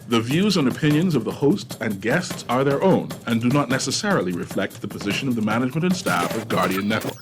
The views and opinions of the host and guests are their own and do not necessarily reflect the position of the management and staff of Guardian Network.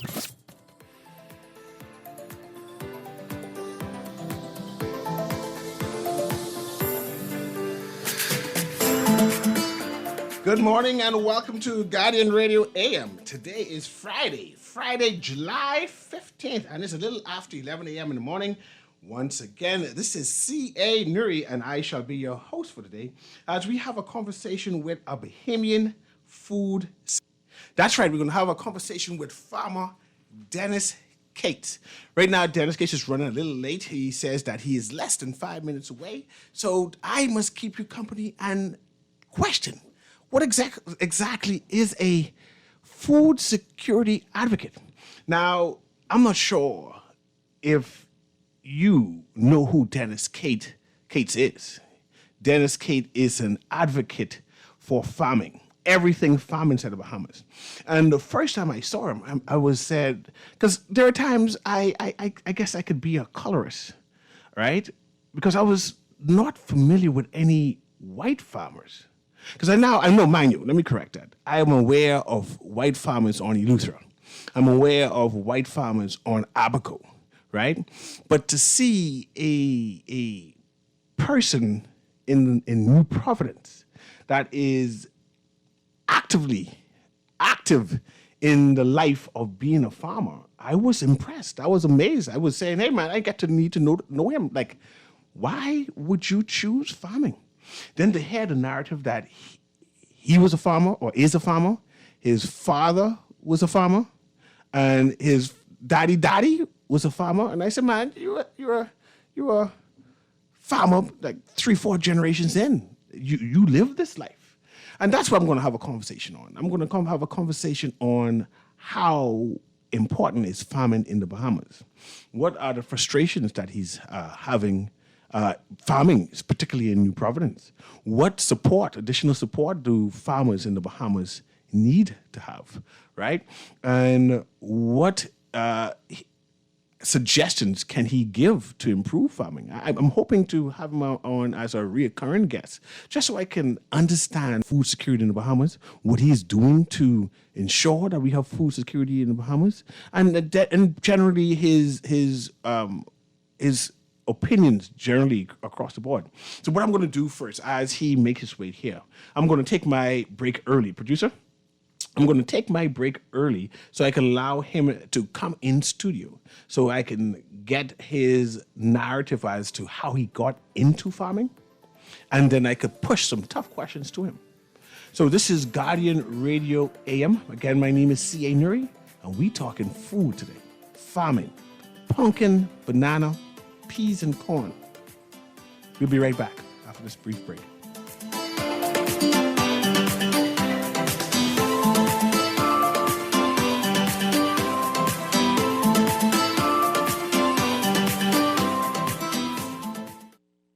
Good morning and welcome to Guardian Radio AM. Today is Friday, July 15th, and it's a little after 11 a.m. in the morning. Once again, this is C.A. Newry, and I shall be your host for today as we have a conversation with a Bahamian food. That's right, we're going to have a conversation with farmer Dennis Kate. Right now, Dennis Kate is running a little late. He says that he is less than 5 minutes away, so I must keep you company and question. What exactly is a food security advocate? Now, I'm not sure if you know who Dennis Cates is. Dennis Kate is an advocate for farming, everything farming in the Bahamas. And the first time I saw him, I was said, because there are times I guess I could be a colorist, right? Because I was not familiar with any white farmers. Because I know, mind you, let me correct that. I am aware of white farmers on Eleuthera. I'm aware of white farmers on Abaco, right? But to see a person in New Providence that is active in the life of being a farmer, I was impressed. I was amazed. I was saying, hey, man, I need to know him. Like, why would you choose farming? Then they had a narrative that he was a farmer or is a farmer. His father was a farmer, and his daddy was a farmer. And I said, man, you're a farmer like 3-4 generations in. You live this life, and that's what I'm going to have a conversation on. I'm going to have a conversation on how important is farming in the Bahamas. What are the frustrations that he's having? Farming, particularly in New Providence. What additional support do farmers in the Bahamas need to have, right? And what suggestions can he give to improve farming? I'm hoping to have him on as a reoccurring guest, just so I can understand food security in the Bahamas, what he's doing to ensure that we have food security in the Bahamas, and generally his opinions generally across the board. So what I'm going to do first, as he makes his way here, I'm going to take my break early. Producer, I'm going to take my break early so I can allow him to come in studio so I can get his narrative as to how he got into farming, and then I could push some tough questions to him. So this is Guardian Radio AM. Again, my name is C.A. Newry, and we talking food today. Farming, pumpkin, banana, peas and corn. We'll be right back after this brief break.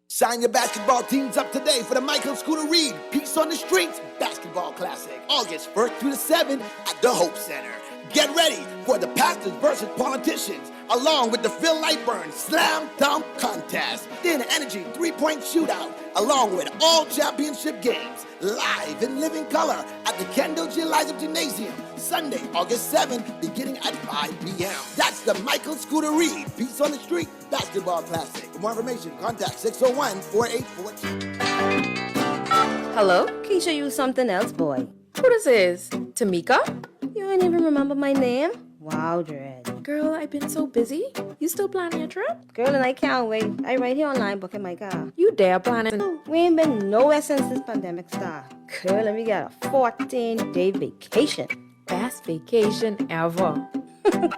Sign your basketball teams up today for the Michael Scooter Reed Peace on the Streets Basketball Classic, August 1st through the 7th at the Hope Center. Get ready for the pastors versus politicians, along with the Phil Lightburn Slam Dunk Contest, then Energy 3-point shootout, along with all championship games, live in living color at the Kendall G. Eliza Gymnasium, Sunday, August 7th, beginning at 5 p.m. That's the Michael Scooter Reed Peace on the Street Basketball Classic. For more information, contact 601-4842. Hello? Keisha, you something else, boy. Who this is? Tamika? You ain't even remember my name? Wow, Dread. Girl, I've been so busy. You still planning your trip? Girl, and I can't wait. I right here online booking my car. You dare planning? We ain't been nowhere since this pandemic started. Girl, and we got a 14-day vacation. Best vacation ever.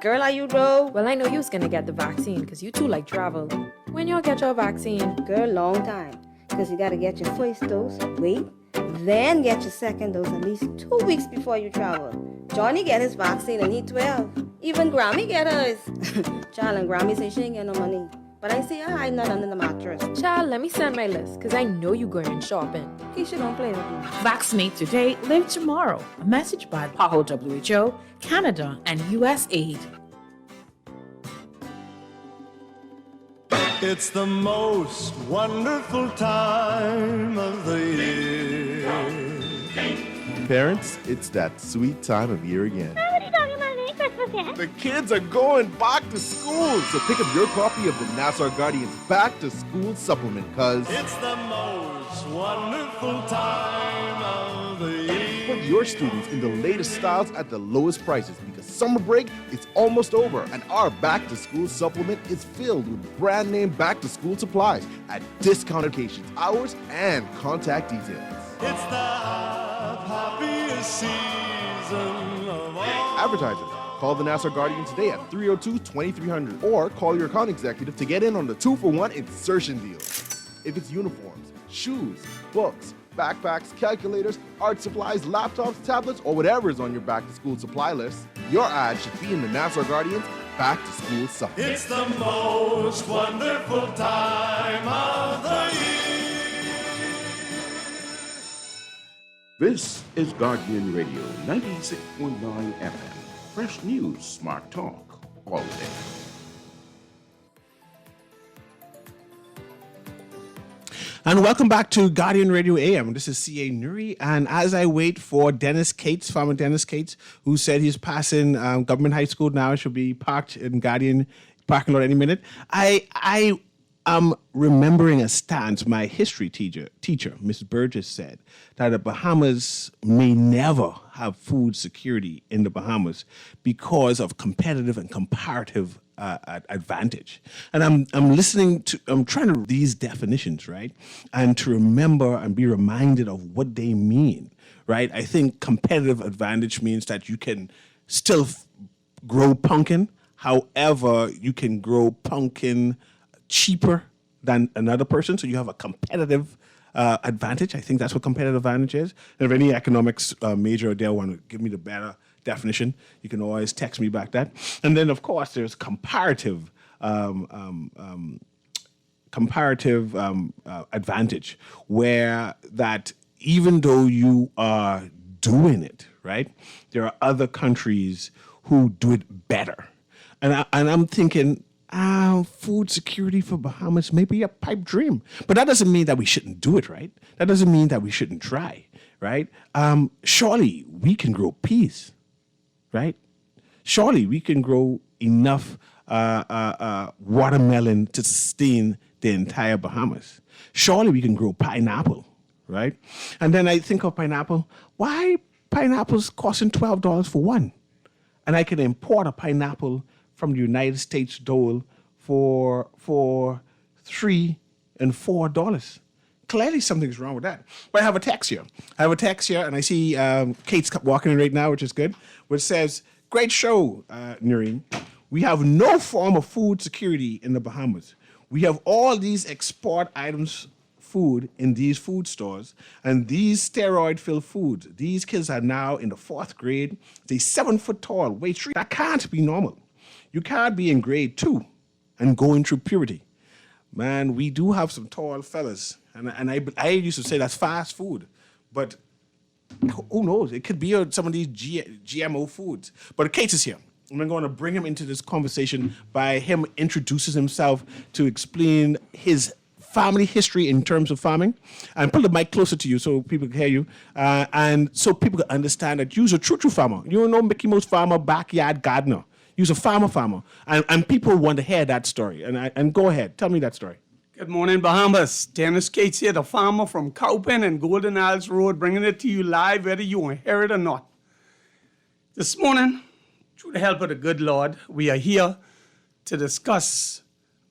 Girl, are you though? Well, I know you was gonna get the vaccine because you too like travel. When y'all get your vaccine? Girl, long time. Because you gotta get your first dose, wait, then get your second dose at least 2 weeks before you travel. Johnny get his vaccine and he 12. Even Grammy get hers. Child, and Grammy say she ain't get no money. But I see her hiding that under the mattress. Child, let me send my list, because I know you going shopping. Keisha, don't play with me. Vaccinate today, live tomorrow. A message by PAHO WHO, Canada, and USAID. It's the most wonderful time of Parents, it's that sweet time of year again. What are you talking about? It ain't Christmas yet. The kids are going back to school, so pick up your copy of the Nassau Guardian's Back to School Supplement, because it's the most wonderful time of the year. Put your students in the latest styles at the lowest prices, because summer break is almost over, and our Back to School Supplement is filled with brand name back to school supplies at discounted locations, hours, and contact details. It's the happiest season of all. Advertisers, call the Nassau Guardian today at 302-2300 or call your account executive to get in on the 2-for-1 insertion deal. If it's uniforms, shoes, books, backpacks, calculators, art supplies, laptops, tablets, or whatever is on your back-to-school supply list, your ad should be in the Nassau Guardian's Back to School Supplement. It's the most wonderful time of the year. This is Guardian Radio 96.9 FM. Fresh news, smart talk, all the day. And welcome back to Guardian Radio AM. This is CA Newry. And as I wait for Dennis Cates, Farmer Dennis Cates, who said he's passing Government High School now, should be parked in Guardian parking lot any minute, I am remembering a stance my history teacher, Miss Burgess, said that the Bahamas may never have food security in the Bahamas because of competitive and comparative advantage. And I'm trying to read these definitions, right? And to remember and be reminded of what they mean, right? I think competitive advantage means that you can still grow pumpkin. However, you can grow pumpkin cheaper than another person. So you have a competitive advantage. I think that's what competitive advantage is. And if any economics major there want to give me the better definition, you can always text me back that. And then, of course, there's comparative advantage, where that even though you are doing it, right, there are other countries who do it better. And I'm thinking, food security for Bahamas may be a pipe dream. But that doesn't mean that we shouldn't do it, right? That doesn't mean that we shouldn't try, right? Surely we can grow peas, right? Surely we can grow enough watermelon to sustain the entire Bahamas. Surely we can grow pineapple, right? And then I think of pineapple. Why pineapples costing $12 for one? And I can import a pineapple from the United States dole for $3 and $4. Clearly something's wrong with that. But I have a text here. And I see Kate's walking in right now, which is good, which says, great show, Newry. We have no form of food security in the Bahamas. We have all these export items, food in these food stores, and these steroid-filled foods. These kids are now in the 4th grade. They're 7 foot tall, weigh 3. That can't be normal. You can't be in grade 2 and going through puberty. Man, we do have some tall fellas. And I used to say that's fast food. But who knows? It could be some of these GMO foods. But Kate is here. And I'm going to bring him into this conversation by him introducing himself to explain his family history in terms of farming. And put the mic closer to you so people can hear you. And so people can understand that you're a true farmer. You don't know Mickey Mouse farmer, backyard gardener. You're a farmer. And people want to hear that story. And go ahead. Tell me that story. Good morning, Bahamas. Dennis Cates here, the farmer from Cowpen and Golden Isles Road, bringing it to you live, whether you want to hear it or not. This morning, through the help of the good Lord, we are here to discuss,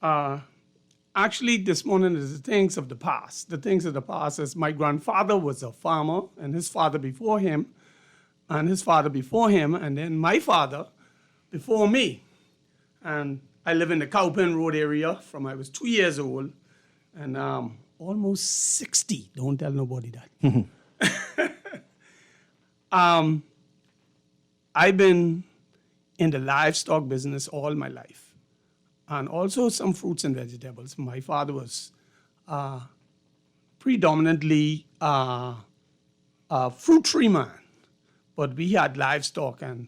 actually this morning is the things of the past. The things of the past is my grandfather was a farmer, and his father before him, and his father before him, and then my father before me. And I live in the Cowpen Road area from I was 2 years old and almost 60. Don't tell nobody that. I've been in the livestock business all my life, and also some fruits and vegetables. My father was predominantly a fruit tree man, but we had livestock, and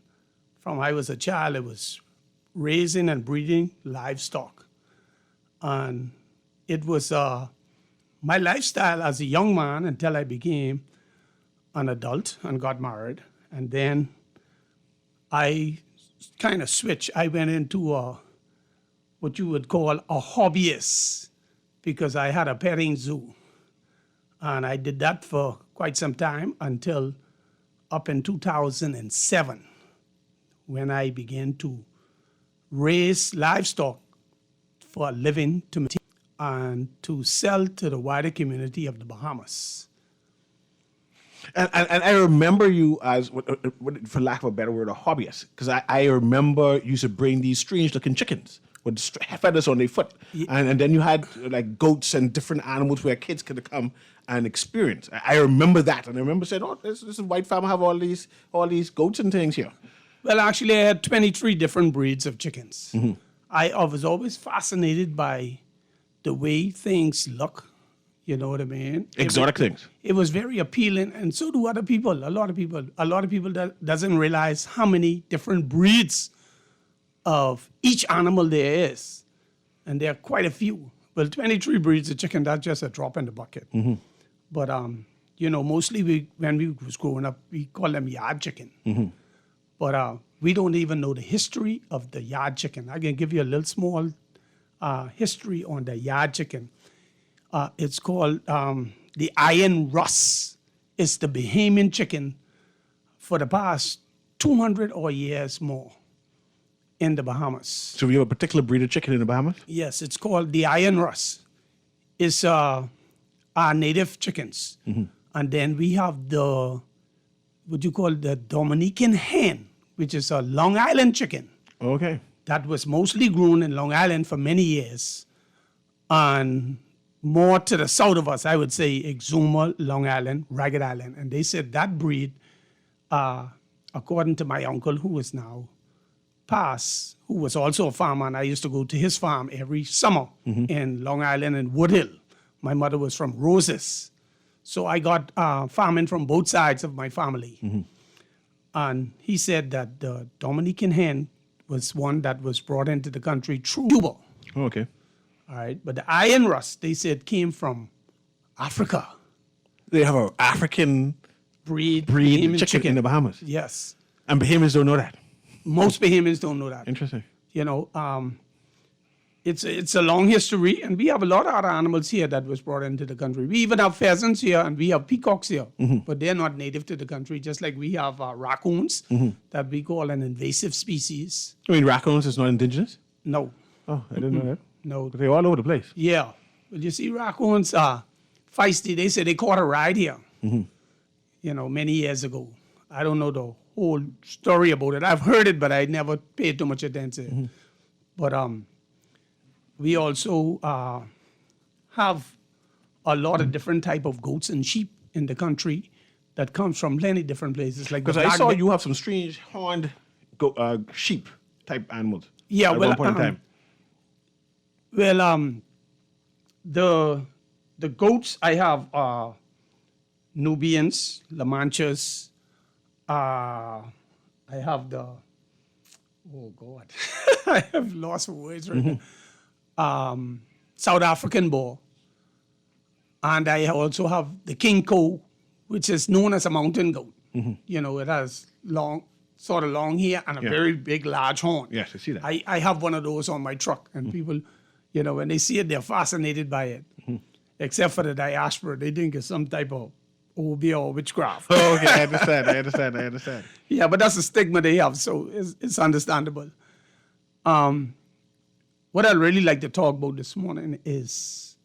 from I was a child, it was raising and breeding livestock. And it was my lifestyle as a young man until I became an adult and got married. And then I kind of switched. I went into what you would call a hobbyist because I had a petting zoo. And I did that for quite some time until up in 2007 when I began to raise livestock for a living and to sell to the wider community of the Bahamas. And I remember you as, for lack of a better word, a hobbyist, because I remember you used to bring these strange-looking chickens with feathers on their foot, and then you had like goats and different animals where kids could come and experience. I remember that, and I remember saying, "Oh, this white farm have all these goats and things here." Well, actually, I had 23 different breeds of chickens. I was always fascinated by the way things look. You know what I mean? Exotic things. It was very appealing, and so do other people. A lot of people that doesn't realize how many different breeds of each animal there is, and there are quite a few. Well, 23 breeds of chicken, that's just a drop in the bucket. But mostly when we was growing up, we call them yard chicken. But we don't even know the history of the yard chicken. I can give you a little small history on the yard chicken. It's called the Iron Russ. It's the Bahamian chicken for the past 200 or years more in the Bahamas. So we have a particular breed of chicken in the Bahamas? Yes, it's called the Iron Russ. It's our native chickens. And then we have the Dominican hen, which is a Long Island chicken. Okay. That was mostly grown in Long Island for many years. And more to the south of us, I would say Exuma, Long Island, Ragged Island. And they said that breed, according to my uncle, who is now passed, who was also a farmer, and I used to go to his farm every summer in Long Island and Woodhill. My mother was from Roses. So I got farming from both sides of my family. And he said that the Dominican hen was one that was brought into the country through Cuba. Oh, okay. All right, but the Iron Russ, they said, came from Africa. They have an African breed chicken in the Bahamas. Yes. And Bahamians don't know that. Most Bahamians don't know that. Interesting. You know, it's a long history, and we have a lot of other animals here that was brought into the country. We even have pheasants here, and we have peacocks here, but they're not native to the country, just like we have raccoons that we call an invasive species. I mean, raccoons is not indigenous? No. Oh, I didn't know that. No. But they're all over the place. Yeah. Well, you see, raccoons are feisty. They say they caught a ride here, many years ago. I don't know the whole story about it. I've heard it, but I never paid too much attention. But we also have a lot of different type of goats and sheep in the country that comes from many different places. Like because I saw you have some strange horned sheep type animals. Yeah, at one point in time. Well, the goats I have are Nubians, La Manchas. I have oh God, I have lost words right now. South African Boer. And I also have the King Cow, which is known as a mountain goat. It has sort of long hair and a very big, large horn. Yes, I see that. I have one of those on my truck, and people, when they see it, they're fascinated by it. Except for the diaspora, they think it's some type of obeah or witchcraft. Oh, okay, I understand. Yeah, but that's the stigma they have, so it's understandable. What I'd really like to talk about this morning is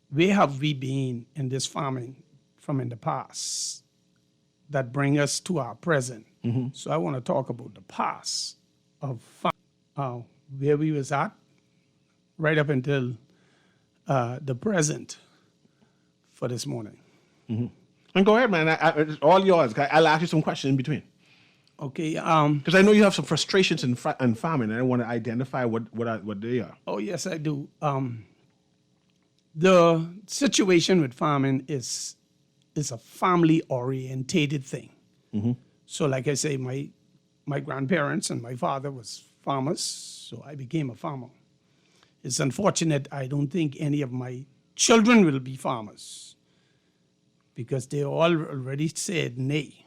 where have we been in this farming from in the past that bring us to our present. So I want to talk about the past of where we was at right up until the present for this morning. And go ahead, man. It's all yours. I'll ask you some questions in between. Okay. Because I know you have some frustrations in farming, and I want to identify what they are. Oh, yes, I do. The situation with farming is a family-orientated thing. So like I say, my grandparents and my father was farmers, so I became a farmer. It's unfortunate I don't think any of my children will be farmers because they all already said nay.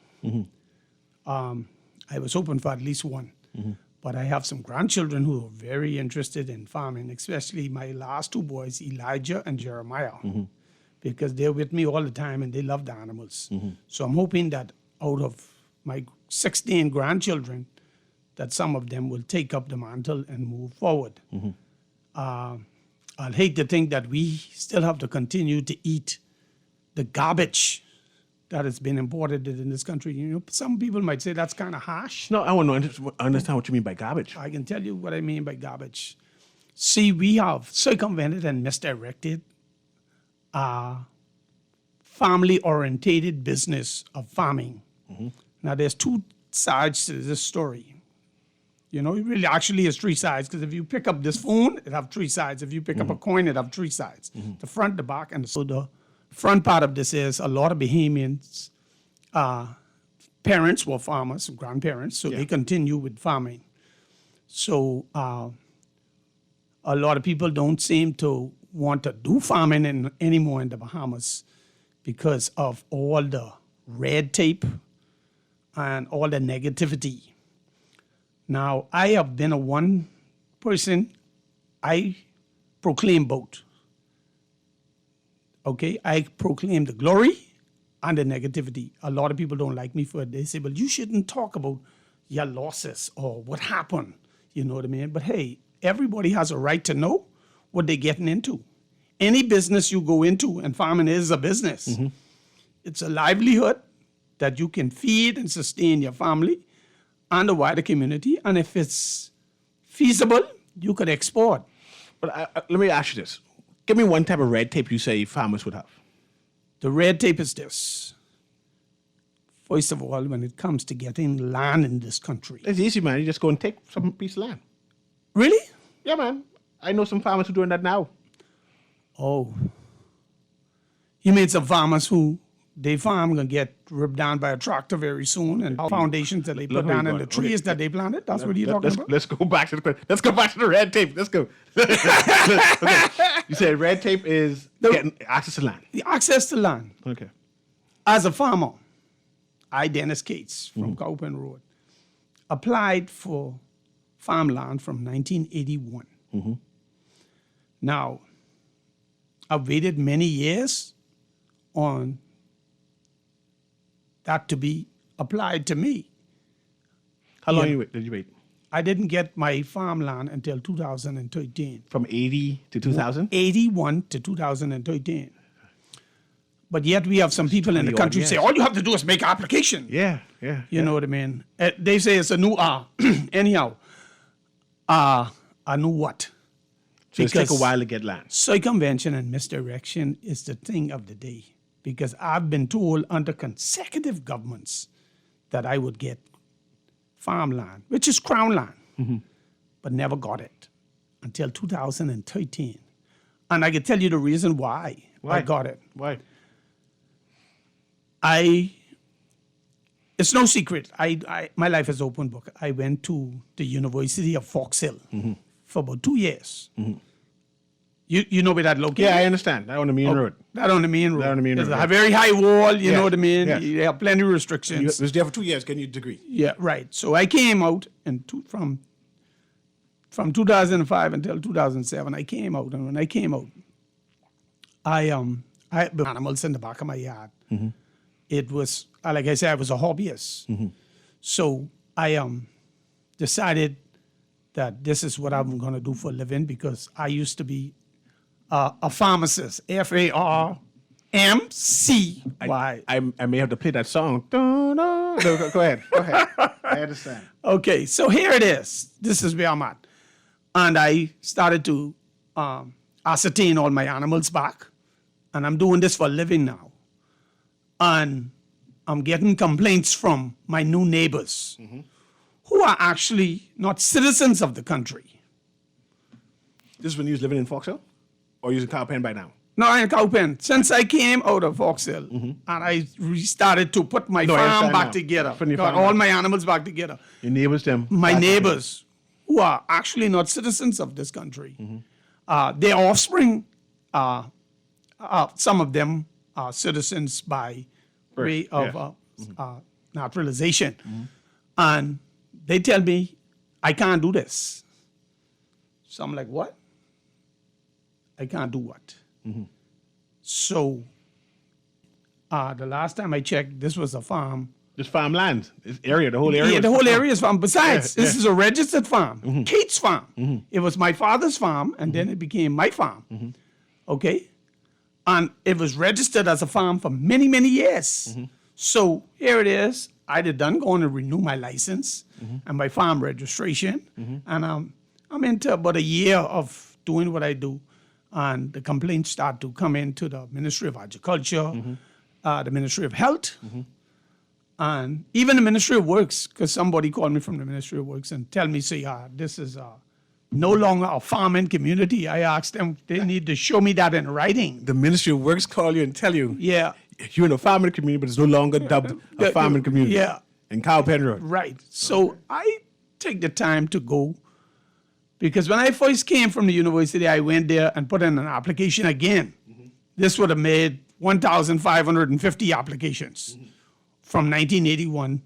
I was hoping for at least one. But I have some grandchildren who are very interested in farming, especially my last two boys, Elijah and Jeremiah, because they're with me all the time and they love the animals. So I'm hoping that out of my 16 grandchildren, that some of them will take up the mantle and move forward. I'll hate to think that we still have to continue to eat the garbage that has been imported in this country. You know, some people might say that's kind of harsh. No, I want to understand what you mean by garbage. I can tell you what I mean by garbage. See, we have circumvented and misdirected family-orientated business of farming. Now, there's two sides to this story. You know, it really actually is three sides, because if you pick up this phone, it have three sides. If you pick up a coin, it have three sides. The front, the back, and the front part of this is a lot of Bahamians, parents were farmers, grandparents, so they continue with farming. So a lot of people don't seem to want to do farming anymore in the Bahamas because of all the red tape and all the negativity. Now, I have been a one person, I proclaim both. Okay, I proclaim the glory and the negativity. A lot of people don't like me for it. They say, well, you shouldn't talk about your losses or what happened. You know what I mean? But hey, everybody has a right to know what they're getting into. Any business you go into, and farming is a business, it's a livelihood that you can feed and sustain your family and the wider community. And if it's feasible, you could export. But let me ask you this. Give me one type of red tape you say farmers would have. The red tape is this. First of all, when it comes to getting land in this country. It's easy, man. You just go and take some piece of land. Really? Yeah, man. I know some farmers who are doing that now. Oh. You mean some farmers who they farm gonna get ripped down by a tractor very soon, and foundations that they put down in the trees that they planted? That's what you're talking about? Let's go back to the question. Let's go back to the red tape. Let's go. Okay. You said red tape is getting access to land. The access to land. Okay. As a farmer, I, Dennis Cates from Cowpen Road, applied for farmland from 1981. Now, I've waited many years on that to be applied to me. How long did you wait? I didn't get my farmland until 2013. From 80 to 2000? 81 to 2013. But yet we have some people in the country say, all you have to do is make application. Yeah. You know what I mean? They say it's a new anyhow, a new what? So it's take a while to get land. Circumvention and misdirection is the thing of the day. Because I've been told under consecutive governments that I would get farmland, which is crown land, but never got it until 2013. And I can tell you the reason why I got it. Why? It's no secret. My life is open book. I went to the University of Fox Hill for about 2 years. You know where that located? Yeah, I understand. That on the main road. That on the main road. That on the main road. There's a very high wall, you know what I mean? Yeah. You have plenty of restrictions. You was there for 2 years, getting your degree. Yeah, right. So I came out from 2005 until 2007. I came out, and when I came out, I had animals in the back of my yard. It was, like I said, I was a hobbyist. So I decided that this is what I'm going to do for a living, because I used to be a pharmacist, FARMCY. I may have to play that song. No, go ahead. I understand. Okay, so here it is. This is where I'm at. And I started to ascertain all my animals back. And I'm doing this for a living now. And I'm getting complaints from my new neighbors who are actually not citizens of the country. This is when you was living in Fox Hill? Or you was in Cowpen by now? No, in Cowpen. Since I came out of Fox Hill, and I started to put my farm back together, got all my animals back together. Your neighbors, them? My neighbors, who are actually not citizens of this country, their offspring, some of them citizens by way Birth, of yes. naturalization. And they tell me, I can't do this. So I'm like, what? I can't do what? So the last time I checked, this was a farm. This farmland, this area, the whole area. Yeah, the whole area is farm. Besides, Yeah, this yeah. is a registered farm, Kate's farm. It was my father's farm, and then it became my farm. Okay? And it was registered as a farm for many, many years. So here it is. I did done going to renew my license and my farm registration. And I'm into about a year of doing what I do. And the complaints start to come into the Ministry of Agriculture, the Ministry of Health, and even the Ministry of Works, because somebody called me from the Ministry of Works and tell me, say, this is no longer a farming community. I asked them, they need to show me that in writing. The Ministry of Works call you and tell you, Yeah, you're in a farming community, but it's no longer dubbed a farming community. Yeah. In Cowpen Road. right. So I take the time to go, because when I first came from the university, I went there and put in an application again. This would have made 1,550 applications from 1981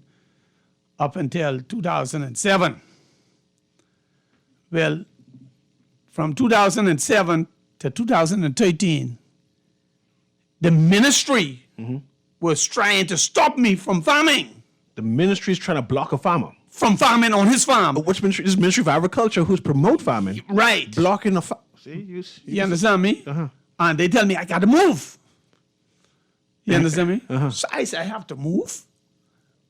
up until 2007. Well, from 2007 to 2013, the ministry was trying to stop me from farming. The ministry is trying to block a farmer. From farming on his farm. Which ministry? This is Ministry of Agriculture, who's promote farming. Right. Blocking a farm. See, You understand me? And they tell me I got to move. You understand me? So I say I have to move.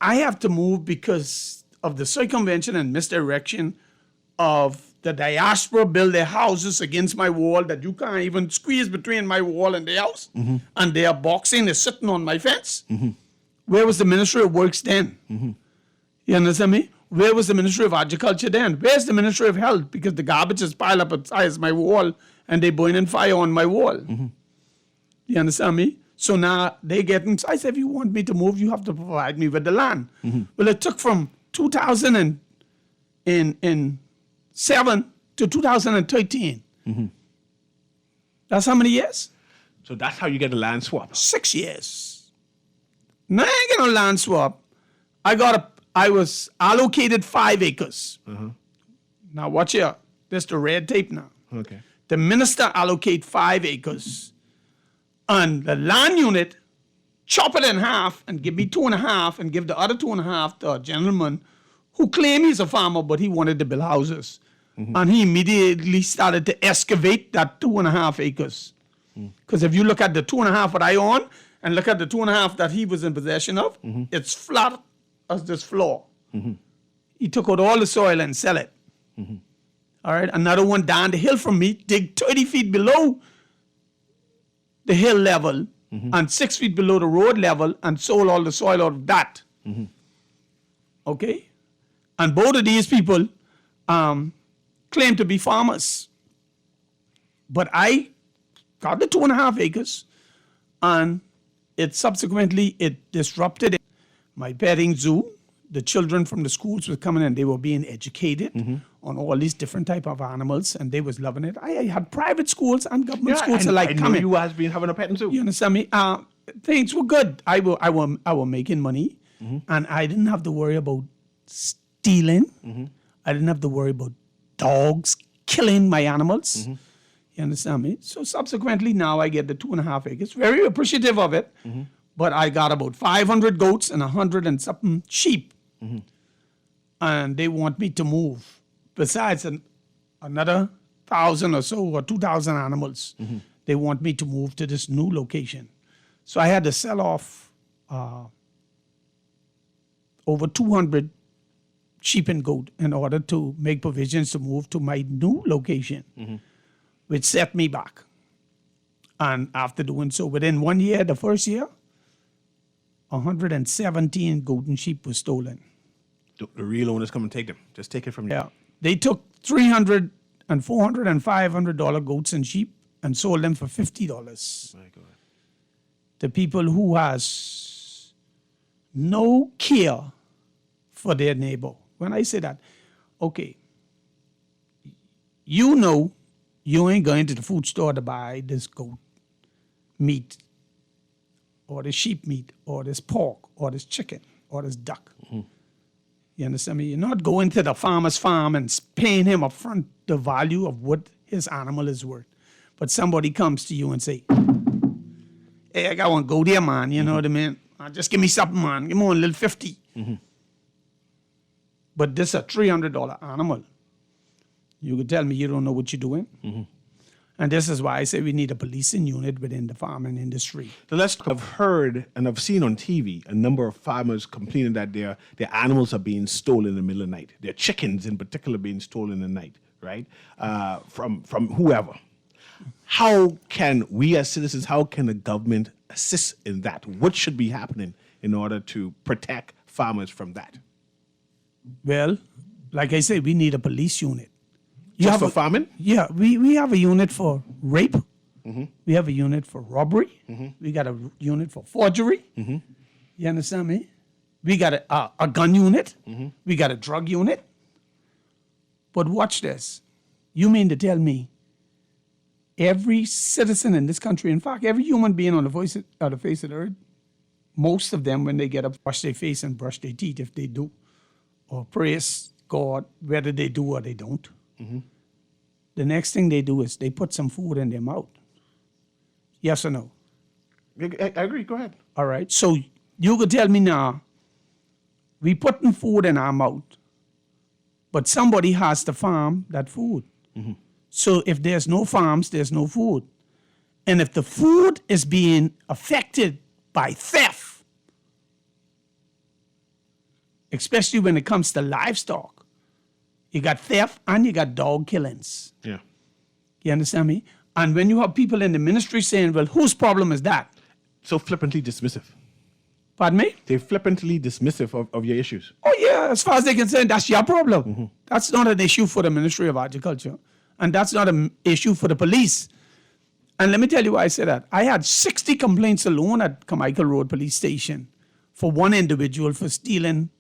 I have to move because of the circumvention and misdirection of the diaspora build their houses against my wall that you can't even squeeze between my wall and the house. And their boxing is sitting on my fence. Where was the Ministry of Works then? You understand me? Where was the Ministry of Agriculture then? Where's the Ministry of Health? Because the garbage is piled up as high as my wall and they burning fire on my wall. You understand me? So now they getting, so I said, if you want me to move, you have to provide me with the land. Well, it took from 2007 to 2013. That's how many years? So that's how you get a land swap. 6 years. Now I ain't get no land swap. I was allocated 5 acres. Now watch here. This the red tape now. Okay. The minister allocate 5 acres. And the land unit chop it in half and give me 2.5 and give the other 2.5 to a gentleman who claimed he's a farmer, but he wanted to build houses. And he immediately started to excavate that 2.5 acres. Because if you look at the 2.5 that I own and look at the 2.5 that he was in possession of, it's flat as this floor. He took out all the soil and sell it. All right, another one down the hill from me, dig 30 feet below the hill level and 6 feet below the road level and sold all the soil out of that. Okay? And both of these people claim to be farmers. But I got the 2.5 acres and it disrupted my petting zoo. The children from the schools were coming and they were being educated on all these different type of animals and they was loving it. I had private schools and government schools alike I know coming. you has been having a petting zoo. You understand me? Things were good. I were making money and I didn't have to worry about stealing. I didn't have to worry about dogs killing my animals. You understand me? So subsequently now I get the 2.5 acres. Very appreciative of it. But I got about 500 goats and 100 and something sheep. And they want me to move. Besides another 1,000 or so or 2,000 animals, they want me to move to this new location. So I had to sell off over 200 sheep and goat in order to make provisions to move to my new location, which set me back. And after doing so, within 1 year, the first year, 117 goat and sheep were stolen. The real owners come and take them. Just take it from you. Yeah. They took $300 and $400 and $500 goats and sheep and sold them for $50. My God. The people who has no care for their neighbor. When I say that, okay, you know you ain't going to the food store to buy this goat meat or this sheep meat, or this pork, or this chicken, or this duck. You understand me? You're not going to the farmer's farm and paying him upfront the value of what his animal is worth. But somebody comes to you and say, hey, I got one, go there, man. You know what I mean? Just give me something, man. Give me one little 50. But this is a $300 animal. You could tell me you don't know what you're doing. And this is why I say we need a policing unit within the farming industry. I've heard and I've seen on TV a number of farmers complaining that their animals are being stolen in the middle of the night. Their chickens, in particular, being stolen in the night, right? From whoever. How can we as citizens, how can the government assist in that? What should be happening in order to protect farmers from that? Well, like I say, we need a police unit. Just for farming? Yeah, we have a unit for rape. We have a unit for robbery. We got a unit for forgery. You understand me? We got a gun unit. We got a drug unit. But watch this. You mean to tell me every citizen in this country, in fact, every human being on the face of the earth, most of them, when they get up, wash their face and brush their teeth if they do, or praise God, whether they do or they don't. The next thing they do is they put some food in their mouth. Yes or no? I agree. Go ahead. All right. So you could tell me now, we putting food in our mouth, but somebody has to farm that food. So if there's no farms, there's no food. And if the food is being affected by theft, especially when it comes to livestock, you got theft and you got dog killings. Yeah. You understand me? And when you have people in the ministry saying, well, whose problem is that? So flippantly dismissive. Pardon me? They're flippantly dismissive of your issues. Oh, yeah. As far as they're concerned, that's your problem. That's not an issue for the Ministry of Agriculture. And that's not an issue for the police. And let me tell you why I say that. I had 60 complaints alone at Carmichael Road Police Station for one individual for stealing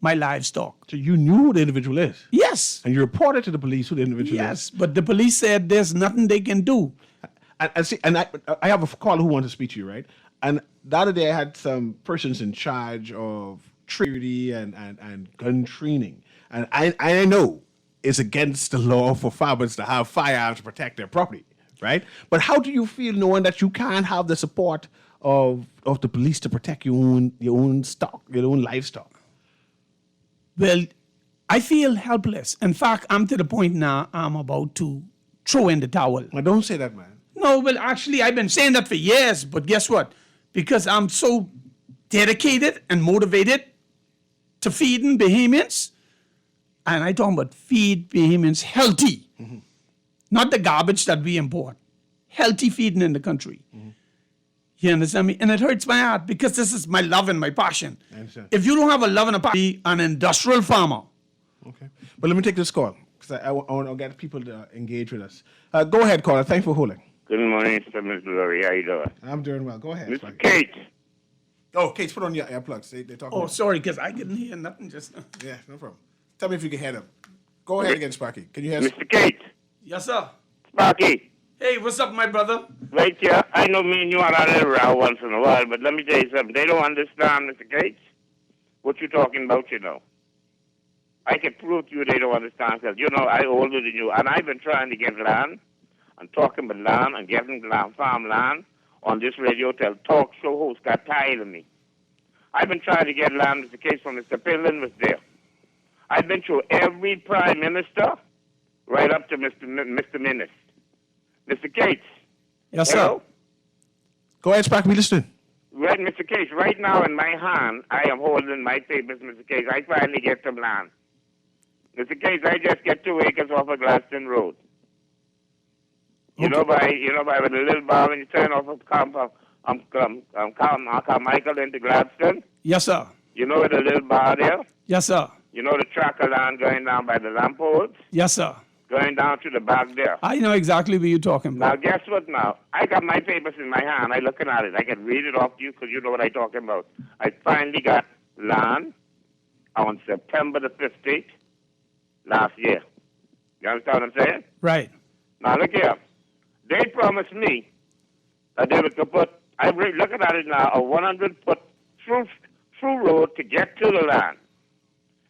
my livestock. So you knew who the individual is? Yes. And you reported to the police who the individual is? Yes, but the police said there's nothing they can do. I have a caller who wants to speak to you, right? And the other day I had some persons in charge of training and gun training. And I know it's against the law for farmers to have firearms to protect their property, right? But how do you feel knowing that you can't have the support of the police to protect your own stock, your own livestock? Well, I feel helpless. In fact, I'm to the point now I'm about to throw in the towel. Well, don't say that, man. No, well, actually, I've been saying that for years, but guess what? Because I'm so dedicated and motivated to feeding Bahamians, and I talk about feed Bahamians healthy, not the garbage that we import. Healthy feeding in the country. You understand me? And it hurts my heart because this is my love and my passion. I understand. If you don't have a love and a passion, be an industrial farmer. Okay. But let me take this call because I want to get people to engage with us. Go ahead, caller. Thanks for holding. Good morning, Mr. Ms. Glory. How you doing? I'm doing well. Go ahead. Mr. Cates. Oh, Cates, put on your earplugs. They're talking. Oh, sorry, because I didn't hear nothing just now. Yeah, no problem. Tell me if you can hear them. Go ahead again, Sparky. Can you hear us? Mr. Cates. Yes, sir. Sparky. Hey, what's up, my brother? Right here. I know me and you are a little row once in a while, but let me tell you something. They don't understand, Mr. Cates, what you're talking about, you know. I can prove to you they don't understand because, you know, I older than you, and I've been trying to get land and talking about land and getting land, farmland on this radio till talk show host got tired of me. I've been trying to get land, Mr. Cates, from Mr. Pillin was there. I've been through every prime minister right up to Mr. Minnis. Mr. Cates. Yes, hello? sir. Go ahead, Sparky. We listening. Right, Mr. Cates, right now in my hand, I am holding my papers, Mr. Cates. I finally get some land. Mr. Cates, I just get 2 acres off of Glaston Road. You know by with a little bar when you turn off of Carmichael into Gladstone? Yes, sir. You know with a little bar there? Yes, sir. You know the track of land going down by the lampposts? Yes, sir. Going down to the back there. I know exactly what you're talking Now, about. guess what now? I got my papers in my hand. I'm looking at it. I can read it off to you because you know what I'm talking about. I finally got land on September the 15th last year. You understand what I'm saying? Right. Now, look here. They promised me that they would put I'm looking at it now, a 100-foot through road to get to the land.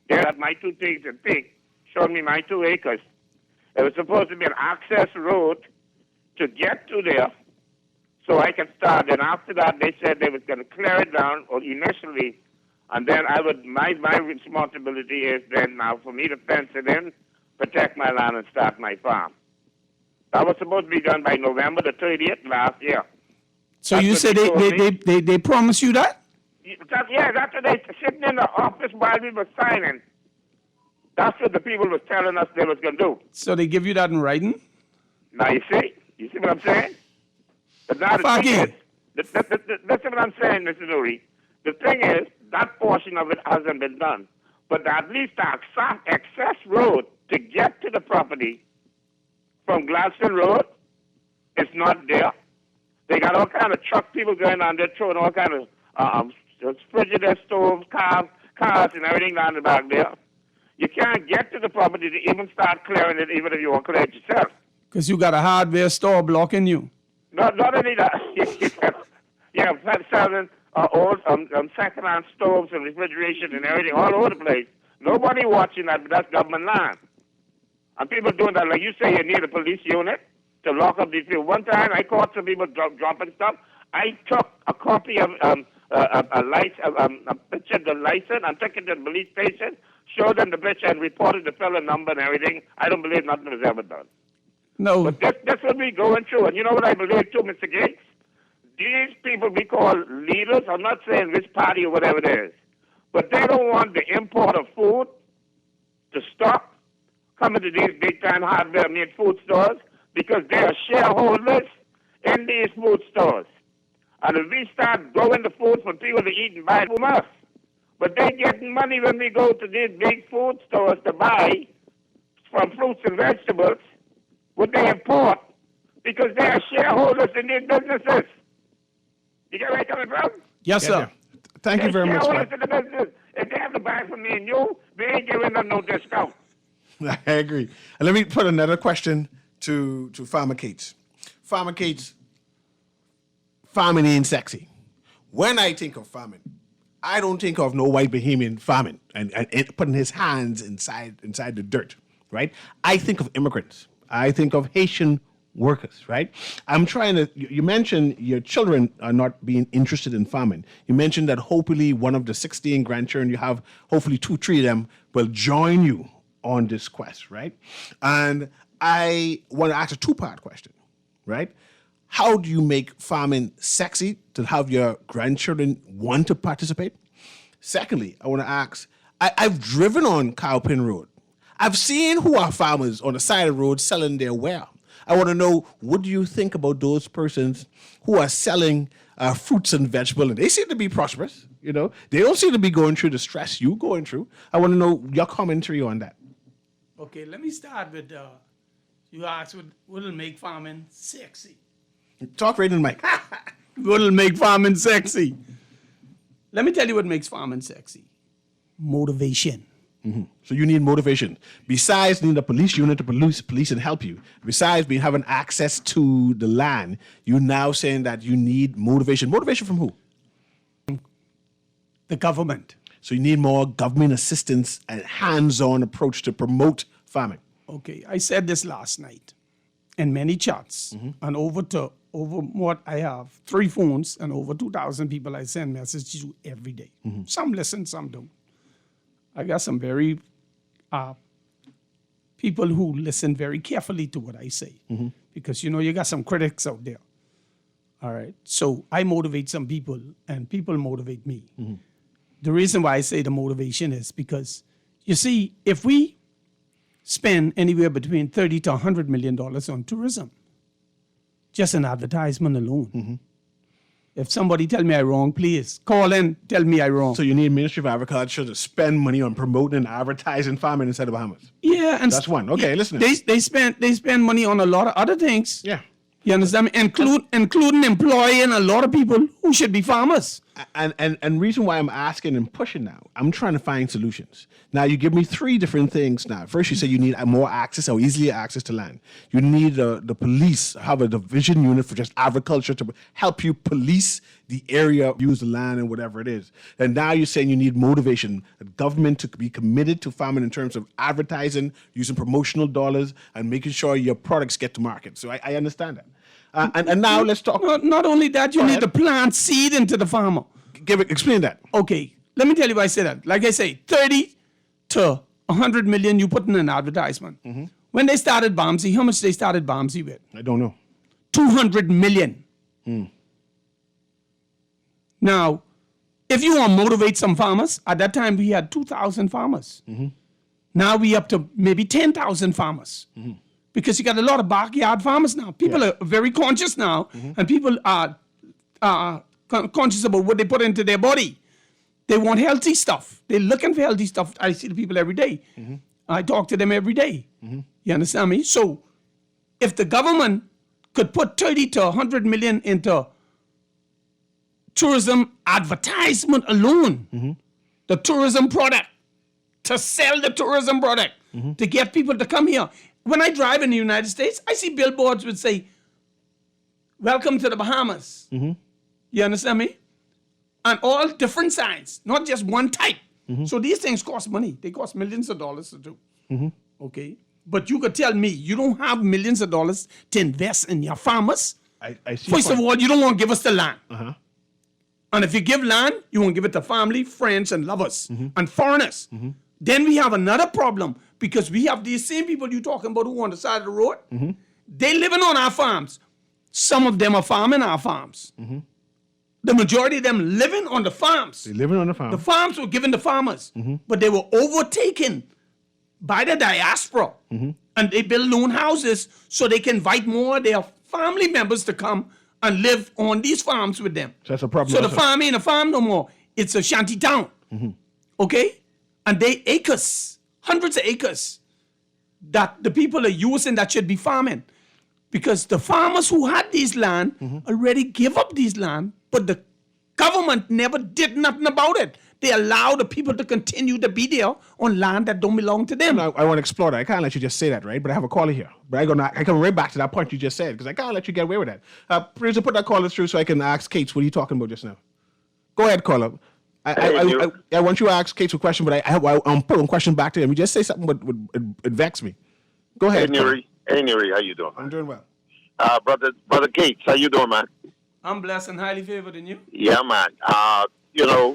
There at my 2 things and Pink showed me my 2 acres. It was supposed to be an access road to get to there so I could start. And after that, they said they was going to clear it down or initially, and then my responsibility is then now for me to fence it in, protect my land, and start my farm. That was supposed to be done by November the 30th last year. So you said they promised you that? That's what they sitting in the office while we were signing. That's what the people was telling us they was going to do. So they give you that in writing? Now you see what I'm saying? But now the thing is, that's what I'm saying, Mr. Newry. The thing is, that portion of it hasn't been done. But at least the access road to get to the property from Gladstone Road is not there. They got all kind of truck people going on there throwing all kind of Frigidaire stoves, cars, and everything down the back there. You can't get to the property to even start clearing it, even if you want to clear it yourself. Because you got a hardware store blocking you. Not only that, yeah, selling old second-hand stoves and refrigeration and everything all over the place. Nobody watching that, but that's government land. And people doing that, like you say, you need a police unit to lock up these people. One time, I caught some people dropping stuff. I took a copy of a picture of the license and took it to the police station, showed them the picture, and reported the fellow number and everything. I don't believe nothing was ever done. No. But that's what we're going through. And you know what I believe too, Mr. Gates? These people we call leaders, I'm not saying which party or whatever it is, but they don't want the import of food to stop coming to these big-time hardware and food stores because they are shareholders in these food stores. And if we start growing the food for people to eat and buy it from us, but they're getting money when we go to these big food stores to buy from fruits and vegetables, what they import, because they are shareholders in these businesses. You get where I'm coming from? Yes, sir. Thank you very much. Shareholders in the business. If they have to buy from me and you, they ain't giving them no discount. I agree. And let me put another question to Farmer Cates. Farmer Cates, farming ain't sexy. When I think of farming, I don't think of no white Bahamian farming and putting his hands inside the dirt, right? I think of immigrants. I think of Haitian workers, right? I'm trying to, you mentioned your children are not being interested in farming. You mentioned that hopefully one of the 16 grandchildren you have, hopefully 2-3 of them will join you on this quest, right? And I want to ask a 2-part question, right? How do you make farming sexy to have your grandchildren want to participate? Secondly, I want to ask, I've driven on Cowpen Road. I've seen who are farmers on the side of the road selling their ware. I want to know, what do you think about those persons who are selling fruits and vegetables? And they seem to be prosperous, you know. They don't seem to be going through the stress you're going through. I want to know your commentary on that. Okay, let me start with, you asked what'll make farming sexy. Talk right in the mic. What'll make farming sexy? Let me tell you what makes farming sexy. Motivation. Mm-hmm. So you need motivation. Besides needing a police unit to police and help you, besides having access to the land, you're now saying that you need motivation. Motivation from who? The government. So you need more government assistance and hands-on approach to promote farming. Okay, I said this last night in many chats, and over what I have 3 phones and over 2,000 people I send messages to every day. Some listen, some don't. I got some very people who listen very carefully to what I say because, you know, you got some critics out there. All right. So I motivate some people and people motivate me. The reason why I say the motivation is because, you see, if we spend anywhere between $30 to $100 million on tourism, just an advertisement alone, if somebody tell me I'm wrong, please call in, tell me I'm wrong. So you need Ministry of Agriculture to spend money on promoting and advertising farming inside the Bahamas. Yeah, and that's one. Okay, listen. They spend money on a lot of other things. Yeah. You understand me? Including employing a lot of people who should be farmers. And reason why I'm asking and pushing now, I'm trying to find solutions. Now you give me three different things. Now, first you say you need more access or easier access to land. You need the police have a division unit for just agriculture to help you police the area, use the land and whatever it is. And now you're saying you need motivation, the government to be committed to farming in terms of advertising, using promotional dollars, and making sure your products get to market. So I understand that. And now let's talk. Not only that, you need to plant seed into the farmer. Explain that. Okay, let me tell you why I say that. Like I say, 30 to 100 million you put in an advertisement. When they started Bombsy, how much they started Bombsy with? I don't know. 200 million. Now, if you want to motivate some farmers, at that time we had 2,000 farmers. Now we up to maybe 10,000 farmers. Because you got a lot of backyard farmers now. People are very conscious now, and people are conscious about what they put into their body. They want healthy stuff. They're looking for healthy stuff. I see the people every day. I talk to them every day. You understand me? So if the government could put 30 to 100 million into tourism advertisement alone, the tourism product, to sell the tourism product, to get people to come here. When I drive in the United States, I see billboards would say, "Welcome to the Bahamas." You understand me? And all different signs, not just one type. So these things cost money. They cost millions of dollars to do. Okay? But you could tell me you don't have millions of dollars to invest in your farmers. I see. First of all, you don't want to give us the land. And if you give land, you want to give it to family, friends, and lovers, and foreigners. Then we have another problem because we have these same people you're talking about who are on the side of the road. They living on our farms. Some of them are farming our farms. The majority of them living on the farms. They're living on the farm. The farms were given to farmers, but they were overtaken by the diaspora. And they build lone houses so they can invite more of their family members to come and live on these farms with them. So that's a problem. So the farm ain't a farm no more. It's a shanty town. Okay? And they acres, hundreds of acres that the people are using that should be farming. Because the farmers who had these land already give up these land, but the government never did nothing about it. They allow the people to continue to be there on land that don't belong to them. I want to explore that. I can't let you just say that, right? But I have a caller here. But I come right back to that point you just said, because I can't let you get away with that. Please put that caller through so I can ask Kate, what are you talking about just now? Go ahead, caller. I want you to ask Kate a question, but I'm putting a question back to him. You just say something would vex me. Go ahead. Hey, Newry, how you doing? I'm doing well. Brother Gates, how you doing, man? I'm blessed and highly favored in you. Yeah, man.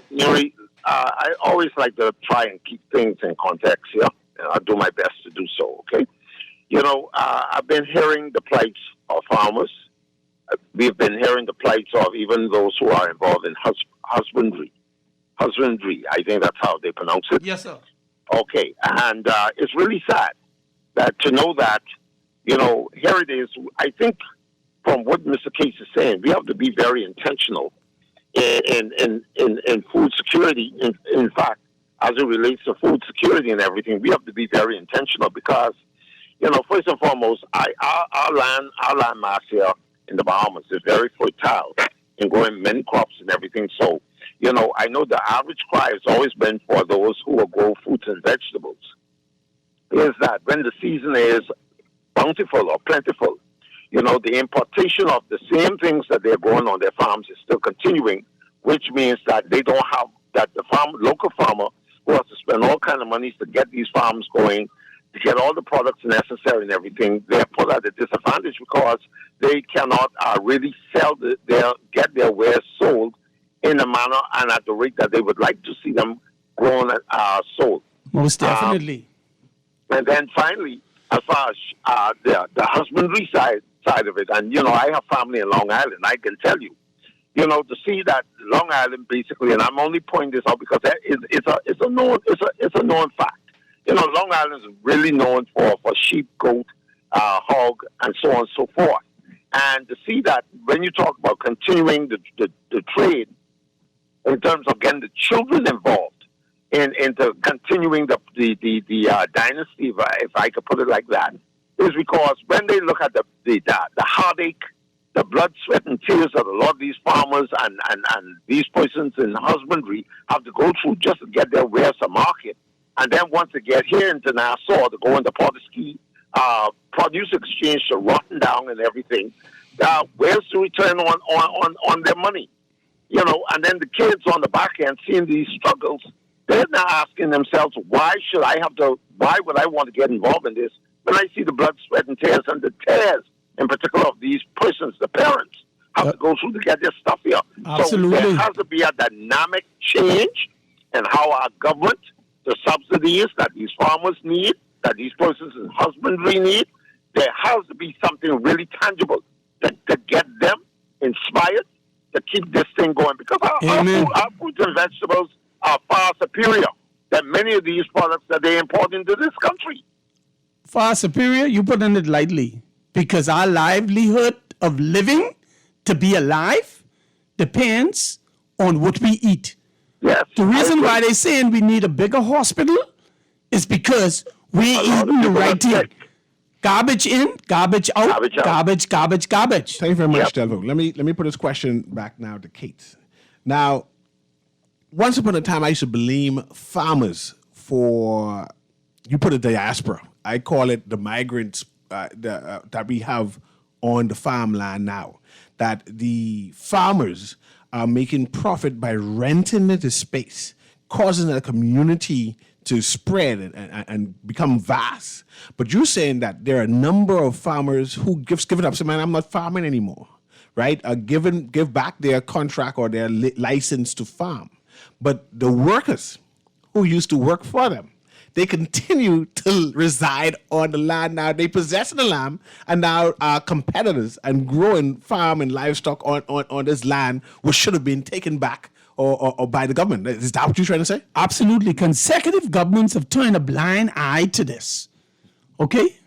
Newry, I always like to try and keep things in context here. And I'll do my best to do so, okay? I've been hearing the plights of farmers. We've been hearing the plights of even those who are involved in husbandry. Husbandry, I think that's how they pronounce it. Yes, sir. Okay, and it's really sad to know that, here it is. I think from what Mr. Case is saying, we have to be very intentional in food security. In fact, as it relates to food security and everything, we have to be very intentional because, first and foremost, our land mass here in the Bahamas is very fertile in growing many crops and everything. So, I know the average cry has always been for those who will grow fruits and vegetables, is that when the season is bountiful or plentiful, the importation of the same things that they're growing on their farms is still continuing, which means that they don't have, that the local farmer who has to spend all kind of money to get these farms going, to get all the products necessary and everything, they're put at a disadvantage because they cannot really get their wares sold in the manner and at the rate that they would like to see them grown and sold. Most definitely. And then finally, as far as the husbandry side of it, and I have family in Long Island. I can tell you, to see that Long Island basically, and I'm only pointing this out because it's a known fact. Long Island is really known for sheep, goat, hog, and so on and so forth. And to see that when you talk about continuing the trade in terms of getting the children involved into continuing the dynasty, if I could put it like that, is because when they look at the heartache the blood, sweat, and tears that a lot of these farmers and these persons in husbandry have to go through just to get their wares to market. And then once they get here into Nassau, to go into Port-of-Ski, produce exchange to rotten down and everything, where's the return on their money? You know, and then the kids on the back end seeing these struggles, they're now asking themselves, why would I want to get involved in this when I see the blood, sweat, and tears, and the tears in particular of these persons, the parents, have to go through to get their stuff here. Absolutely. So there has to be a dynamic change in how our government, the subsidies that these farmers need, that these persons in husbandry need, there has to be something really tangible to get them inspired to keep this thing going. Because our fruits and vegetables are far superior than many of these products that they import into this country. Far superior, you put in it lightly. Because our livelihood of living, to be alive, depends on what we eat. Yes. The reason why they're saying we need a bigger hospital is because we ain't eating the right thing. Garbage in, garbage out, garbage. Thank you very much, Delvo. Let me put this question back now to Kate. Now, once upon a time, I used to blame farmers for, you put a diaspora. I call it the migrants that we have on the farmland now. That the farmers are making profit by renting the space, causing a community to spread and become vast. But you're saying that there are a number of farmers who give it up. Say, man, I'm not farming anymore, right? Give back their contract or their license to farm. But the workers who used to work for them, they continue to reside on the land now. They possess the land and now are competitors and growing farm and livestock on this land, which should have been taken back or by the government. Is that what you're trying to say? Absolutely. Consecutive governments have turned a blind eye to this. Okay?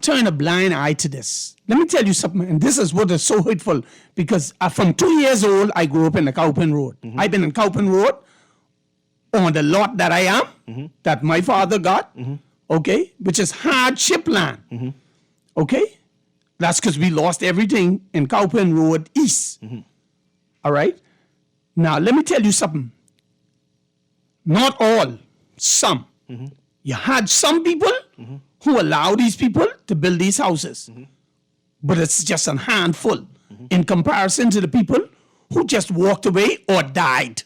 Turned a blind eye to this. Let me tell you something, and this is what is so hateful, because from 2 years old, I grew up in the Cowpen Road. Mm-hmm. I've been in Cowpen Road on the lot that I am, that my father got, okay, which is hardship land, okay? That's because we lost everything in Cowpen Road East, all right? Now, let me tell you something. Not all, some. You had some people who allow these people to build these houses, but it's just a handful in comparison to the people who just walked away or died.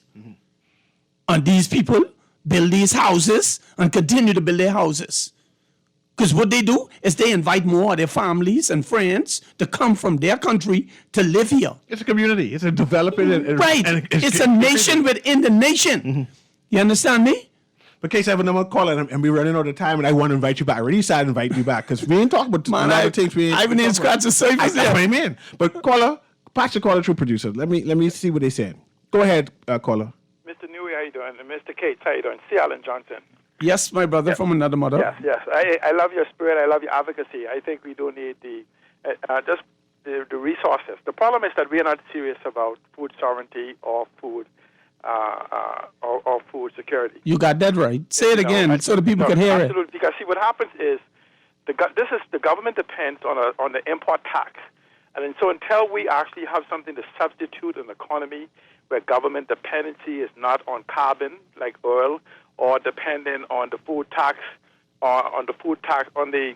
And these people build these houses and continue to build their houses. Because what they do is they invite more of their families and friends to come from their country to live here. It's a community. It's a developing. Right. It's a nation within the nation. You understand me? But Case, I have another call and we're running out of time, and I want to invite you back. I already started inviting you back because we ain't talking about a lot of things. I haven't even scratched the surface. That's what I mean. But caller, pass the caller through producer. Let me see what they're saying. Go ahead, caller. Mr. Newry, how you doing? And Mr. Cates, how you doing? C. Allen Johnson. Yes, my brother from another mother. Yes. I love your spirit. I love your advocacy. I think we do need the resources. The problem is that we are not serious about food sovereignty or food or food security. You got that right. Say it again so the people can hear it. Absolutely. Because see, what happens is the government depends on the import tax, and so until we actually have something to substitute an economy where government dependency is not on carbon like oil, or dependent on the food tax, on the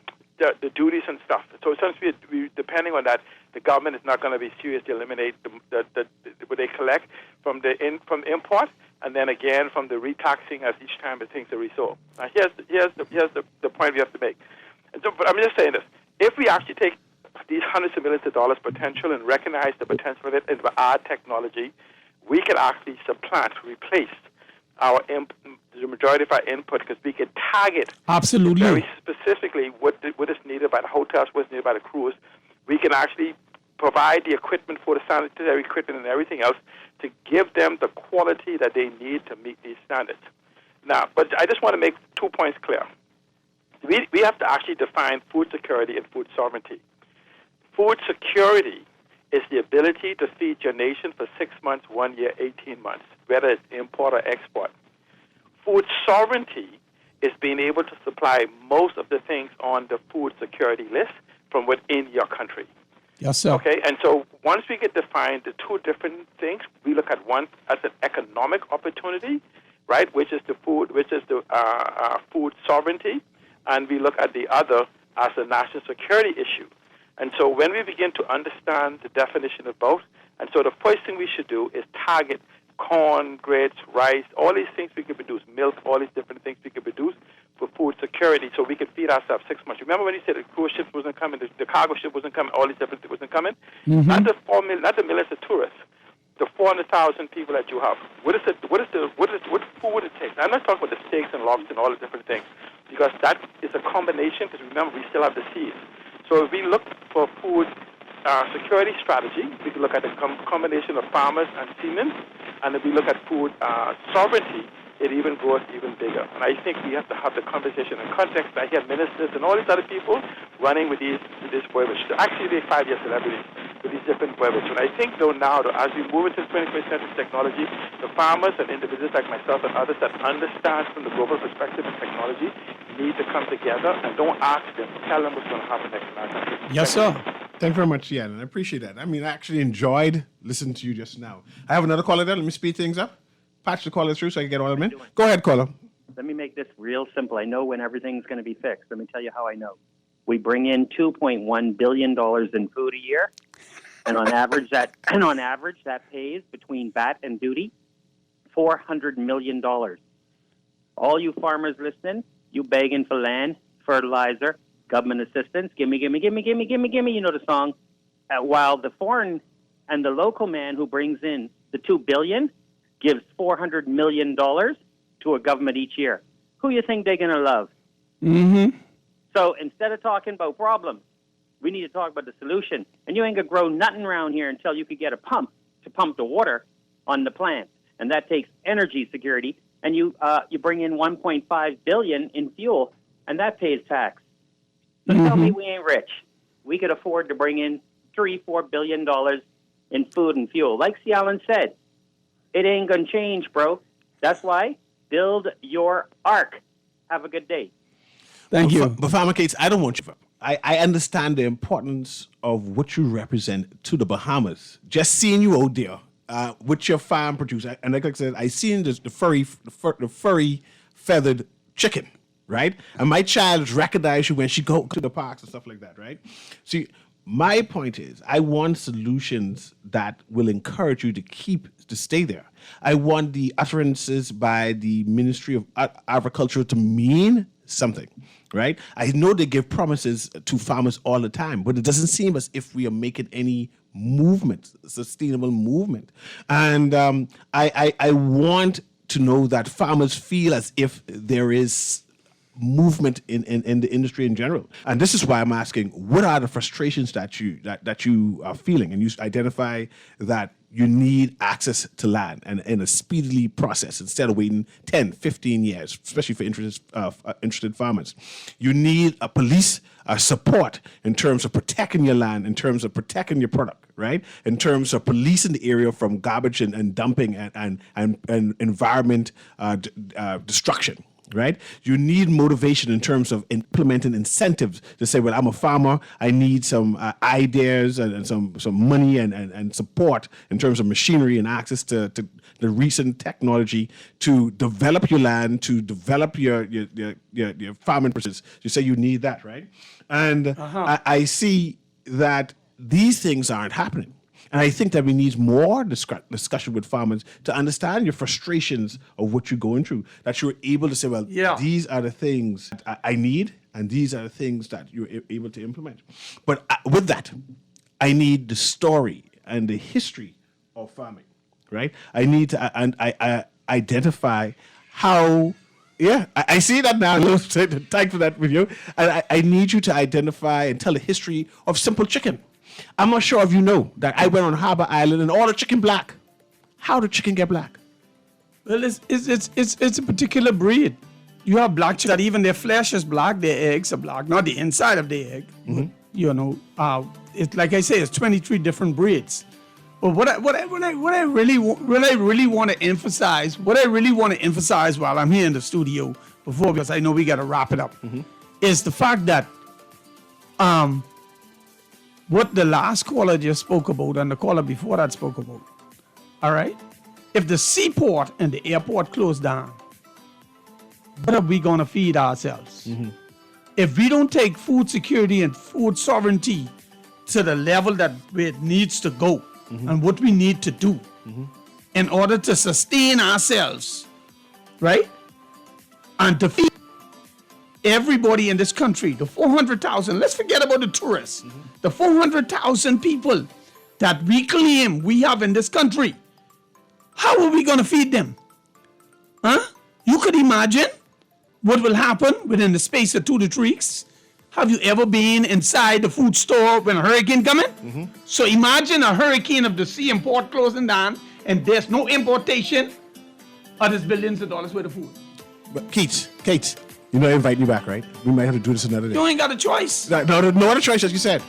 duties and stuff. So since we're depending on that, the government is not going to be serious to eliminate what they collect from import, and then again from the retaxing as each time the things are resold. Now here's the point we have to make. And so, but I'm just saying this: if we actually take these hundreds of millions of dollars potential and recognize the potential of it and add technology, we can actually replace the majority of our input, because we can target absolutely very specifically what is needed by the hotels, what's needed by the crews. We can actually provide the equipment for the sanitary equipment and everything else to give them the quality that they need to meet these standards. Now, but I just want to make 2 points clear. We have to actually define food security and food sovereignty. Food security is the ability to feed your nation for 6 months, 1 year, 18 months, whether it's import or export. Food sovereignty is being able to supply most of the things on the food security list from within your country. Yes, sir. Okay, and so once we get defined the two different things, we look at one as an economic opportunity, right, which is the food sovereignty, and we look at the other as a national security issue. And so when we begin to understand the definition of both, and so the first thing we should do is target corn, grits, rice, all these things we can produce, milk, all these different things we can produce for food security so we can feed ourselves 6 months. Remember when he said the cruise ship wasn't coming, the cargo ship wasn't coming, all these different things wasn't coming? Mm-hmm. Not the millions of tourists, the 400,000 people that you have. What food would it take? I'm not talking about the steaks and lobster and all the different things, because that is a combination, because remember, we still have the seas. So if we look for food security strategy, we can look at the combination of farmers and seamen, and if we look at food sovereignty, it even goes even bigger. And I think we have to have the conversation in context. I hear ministers and all these other people running with these verbiage. Actually, they're 5-year celebrities with these different verbiage. And I think, though, now, as we move into 21st century technology, the farmers and individuals like myself and others that understand from the global perspective and technology need to come together and don't ask them, tell them what's going to happen next month. Yes, sir. Thank you very much, Ian, and I appreciate that. I mean, I actually enjoyed listening to you just now. I have another caller there. Let me speed things up. Patch the caller through so I can get all of them in. Go ahead, caller. Let me make this real simple. I know when everything's going to be fixed. Let me tell you how I know. We bring in $2.1 billion in food a year, and on average that pays between VAT and duty $400 million. All you farmers listening, you begging for land, fertilizer, government assistance, gimme, gimme, gimme, gimme, gimme, gimme, you know the song. While the foreign and the local man who brings in the $2 billion gives $400 million to a government each year. Who you think they're going to love? Mm-hmm. So instead of talking about problems, we need to talk about the solution. And you ain't going to grow nothing around here until you could get a pump to pump the water on the plant. And that takes energy security. And you bring in $1.5 billion in fuel, and that pays tax. So tell me we ain't rich. We could afford to bring in $3-4 billion in food and fuel. Like C. Allen said, it ain't going to change, bro. That's why build your ark. Have a good day. Thank you. But Farmer Cates, I don't want you. I understand the importance of what you represent to the Bahamas. Just seeing you out there with your farm producer, and like I said, I seen the furry feathered chicken, right? And my child recognize you when she go to the parks and stuff like that, right? See, my point is, I want solutions that will encourage you to stay there. I want the utterances by the Ministry of Agriculture to mean something, right? I know they give promises to farmers all the time, but it doesn't seem as if we are making any movement, sustainable movement. And I want to know that farmers feel as if there is movement in the industry in general. And this is why I'm asking, what are the frustrations that you are feeling? And you identify that you need access to land and in a speedily process instead of waiting 10, 15 years, especially for interested farmers. You need a police support in terms of protecting your land, in terms of protecting your product, right? In terms of policing the area from garbage and dumping and environment destruction. Right? You need motivation in terms of implementing incentives to say, well, I'm a farmer. I need some ideas and some money and support in terms of machinery and access to the recent technology to develop your land, to develop your farming process. You say you need that, right? And I see that these things aren't happening. And I think that we need more discussion with farmers to understand your frustrations of what you're going through, that you're able to say, well, these are the things I need, and these are the things that you're able to implement. But with that, I need the story and the history of farming, right? I need to I identify how... Yeah, I see that now. Thanks for that video. I need you to identify and tell the history of simple chicken. I'm not sure if you know that I went on Harbor Island and all the chicken black. How did chicken get black? Well, it's a particular breed. You have black chicken that even their flesh is black, their eggs are black, not the inside of the egg. Mm-hmm. But, you know, it's like I say, it's 23 different breeds. But what I really want to emphasize, while I'm here in the studio because I know we got to wrap it up, is the fact that what the last caller just spoke about and the caller before that spoke about. All right? If the seaport and the airport close down, what are we going to feed ourselves? If we don't take food security and food sovereignty to the level that it needs to go and what we need to do in order to sustain ourselves, right? And to feed everybody in this country, the 400,000, let's forget about the tourists, the 400,000 people that we claim we have in this country, how are we going to feed them? Huh? You could imagine what will happen within the space of 2 to 3 weeks. Have you ever been inside the food store when a hurricane coming? So imagine a hurricane of the sea and port closing down and there's no importation or there's billions of dollars worth of food. But Kate, you know I invite you back, right? We might have to do this another day. You ain't got a choice. No other choice, as you said.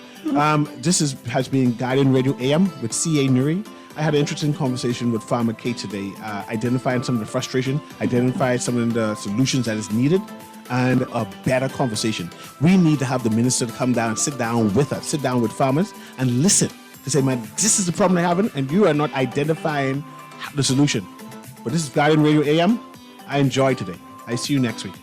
This has been Guardian Radio AM with CA Newry. I had an interesting conversation with Farmer Kate today, identifying some of the frustration, identifying some of the solutions that is needed, and a better conversation. We need to have the minister to come down and sit down with us, sit down with farmers and listen to say, man, this is the problem they're having, and you are not identifying the solution. But this is Guardian Radio AM. I enjoyed today. I see you next week.